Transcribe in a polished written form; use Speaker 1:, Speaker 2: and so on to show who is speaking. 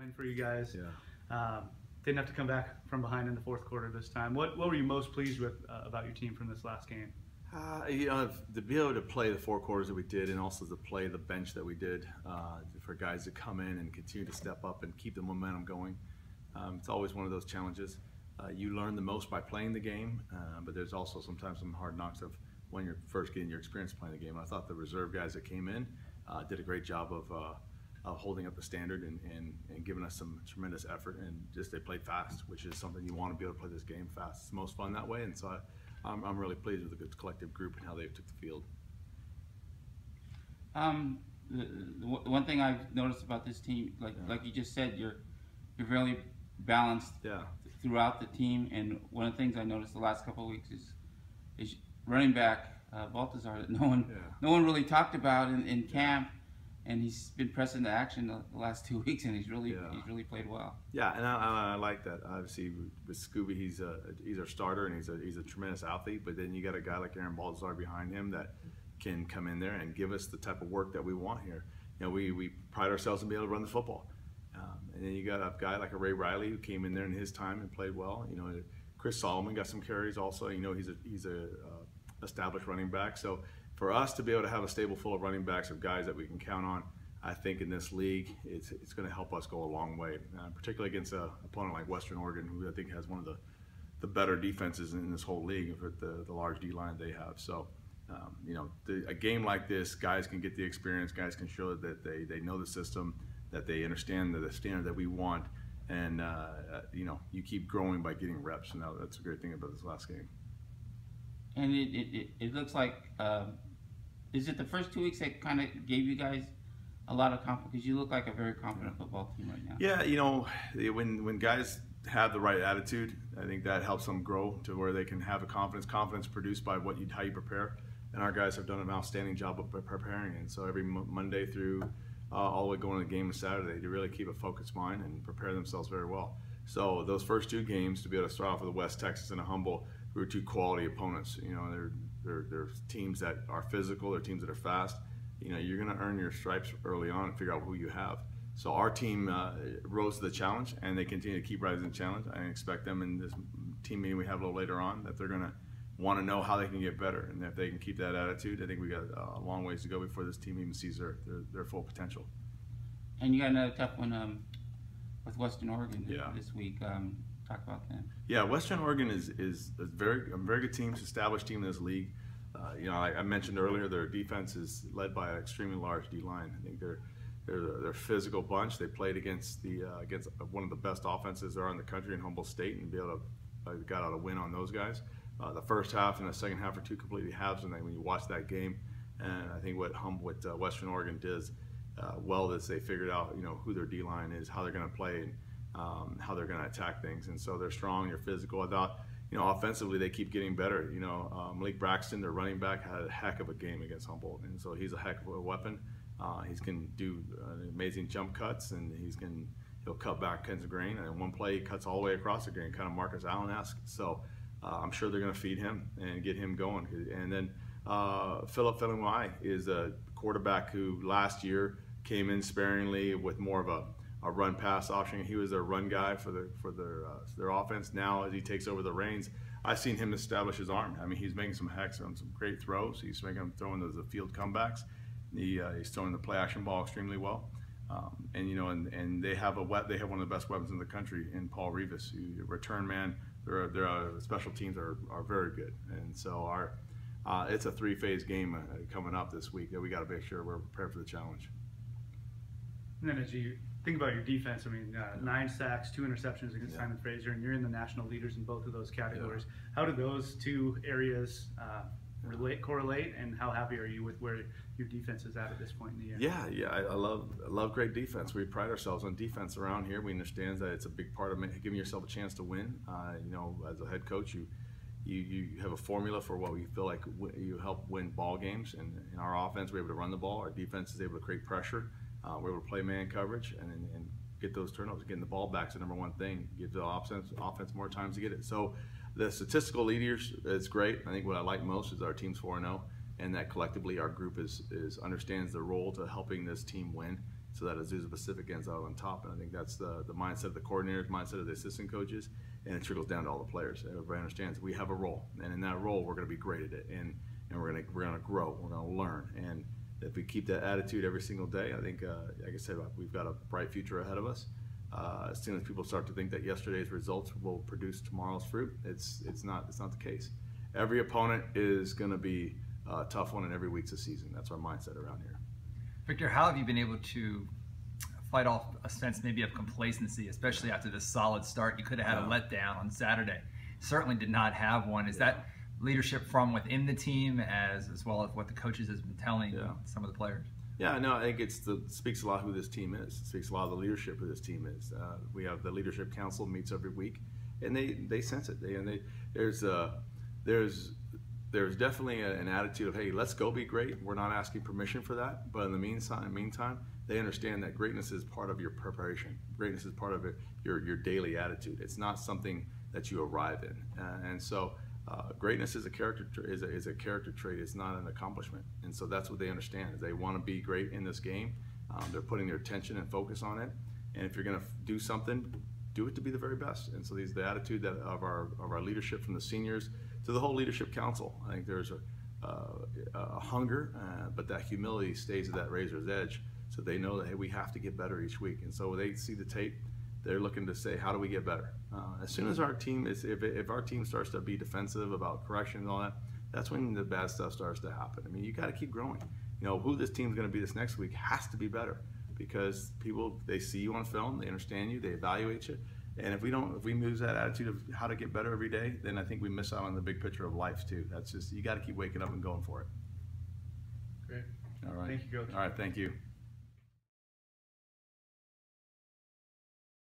Speaker 1: win for you guys.
Speaker 2: Yeah.
Speaker 1: Didn't have to come back from behind in the fourth quarter this time. What were you most pleased with about your team from this last game?
Speaker 2: To be able to play the 4 quarters that we did, and also to play the bench that we did, for guys to come in and continue to step up and keep the momentum going. It's always one of those challenges. You learn the most by playing the game, but there's also sometimes some hard knocks of when you're first getting your experience playing the game. I thought the reserve guys that came in did a great job of holding up the standard and giving us some tremendous effort, and just they played fast, which is something you want to be able to play this game fast. It's the most fun that way, and so I'm really pleased with the good collective group and how they took the field.
Speaker 3: The one thing I've noticed about this team, like you just said, you're really balanced throughout the team, and one of the things I noticed the last couple of weeks is running back Baltazar that no one really talked about in camp. And he's been pressing to action the last 2 weeks, and he's really played well.
Speaker 2: Yeah, and I like that. Obviously, with Scooby, he's our starter, and he's a tremendous athlete. But then you got a guy like Aaron Baltazar behind him that can come in there and give us the type of work that we want here. You know, we pride ourselves in being able to run the football. And then you got a guy like a Ray Riley who came in there in his time and played well. You know, Chris Solomon got some carries also. You know, he's a established running back. So for us to be able to have a stable full of running backs of guys that we can count on, I think in this league, it's going to help us go a long way, particularly against an opponent like Western Oregon, who I think has one of the better defenses in this whole league with the large D-line they have. So, you know, a game like this, guys can get the experience, guys can show that they know the system, that they understand the standard that we want, and, you know, you keep growing by getting reps, and that's a great thing about this last game.
Speaker 3: And it looks like, is it the first 2 weeks that kind of gave you guys a lot of confidence? Because you look like a very confident football team right now.
Speaker 2: Yeah, you know, when guys have the right attitude, I think that helps them grow to where they can have a confidence produced by how you prepare. And our guys have done an outstanding job of preparing. And so every Monday through all the way going to the game on Saturday, to really keep a focused mind and prepare themselves very well. So those first 2 games, to be able to start off with West Texas and a Humble, we were 2 quality opponents. You know, they're teams that are physical, they're teams that are fast. You know, you're going to earn your stripes early on and figure out who you have. So our team rose to the challenge, and they continue to keep rising to the challenge. I expect them in this team meeting we have a little later on that they're going to want to know how they can get better, and if they can keep that attitude, I think we got a long ways to go before this team even sees their full potential. And
Speaker 3: you got another tough one with Western Oregon this week. Talk about them.
Speaker 2: Yeah, Western Oregon is a very good team, it's an established team in this league. You know, I mentioned earlier their defense is led by an extremely large D-line. I think they're a physical bunch. They played against one of the best offenses there are in the country in Humboldt State, and be able to got out a win on those guys. The first half and the second half are 2 completely halves, and when you watch that game, and I think what Western Oregon does well is they figured out, you know, who their D-line is, how they're going to play, and how they're going to attack things. And so they're strong, they're physical. I thought, you know, offensively they keep getting better. You know, Malik Braxton, their running back, had a heck of a game against Humboldt, and so he's a heck of a weapon. He can do amazing jump cuts, and he'll cut back tons of grain. And one play he cuts all the way across the grain, kind of Marcus Allen-esque. So I'm sure they're going to feed him and get him going. And then Philip Felumai is a quarterback who last year came in sparingly with more of a run-pass option. He was their run guy for their offense. Now, as he takes over the reins, I've seen him establish his arm. I mean, he's making some great throws. He's throwing those field comebacks. He's throwing the play-action ball extremely well. And you know, and they have one of the best weapons in the country in Paul Rivas, who return man. Their special teams are very good, and so it's a 3-phase game coming up this week that we got to make sure we're prepared for the challenge.
Speaker 1: And then as you think about your defense, I mean, 9 sacks, 2 interceptions against Simon Fraser, and you're in the national leaders in both of those categories. How do those 2 areas correlate, and how happy are you with where your defense is at this point in the year?
Speaker 2: Yeah, I love great defense. We pride ourselves on defense around here. We understand that it's a big part of giving yourself a chance to win. You know, as a head coach, you have a formula for what we feel like you help win ball games. And in our offense, we're able to run the ball. Our defense is able to create pressure. We're able to play man coverage and get those turnovers. Getting the ball back is the #1 thing. Give the offense more times to get it. So the statistical leaders, it's great. I think what I like most is our team's 4-0, and that collectively our group understands the role to helping this team win. so that Azusa Pacific ends out on top. And I think that's the mindset of the coordinators, mindset of the assistant coaches, and it trickles down to all the players. Everybody understands we have a role, and in that role, we're going to be great at it, and we're going to grow, we're going to learn, and if we keep that attitude every single day, I think, like I said, we've got a bright future ahead of us. As soon as people start to think that yesterday's results will produce tomorrow's fruit, it's not the case. Every opponent is going to be a tough one in every week's of season. That's our mindset around here.
Speaker 4: Victor, how have you been able to fight off a sense maybe of complacency, especially after this solid start? You could have had a letdown on Saturday. Certainly did not have one. Is that leadership from within the team as well as what the coaches has been telling some of the players?
Speaker 2: Yeah, no, I think it speaks a lot who this team is. It speaks a lot of the leadership who this team is. We have the leadership council meets every week, and they sense it. There's definitely an attitude of, hey, let's go be great. We're not asking permission for that, but in the meantime, they understand that greatness is part of your preparation. Greatness is part of your daily attitude. It's not something that you arrive in, and so. Greatness is a character trait. It's not an accomplishment, and so that's what they understand. Is they want to be great in this game. They're putting their attention and focus on it. And if you're going to do something, do it to be the very best. And so the attitude of our leadership, from the seniors to the whole leadership council. I think there's a hunger, but that humility stays at that razor's edge. So they know that, hey, we have to get better each week. And so when they see the tape, they're looking to say, how do we get better? As soon as our team if our team starts to be defensive about correction and all that, that's when the bad stuff starts to happen. I mean, you got to keep growing. You know, who this team's going to be this next week has to be better, because people, they see you on film, they understand you, they evaluate you, and if we lose that attitude of how to get better every day, then I think we miss out on the big picture of life too. That's just, you got to keep waking up and going for it.
Speaker 1: Great.
Speaker 2: All right.
Speaker 1: Thank you, Coach.
Speaker 2: All right. Thank you.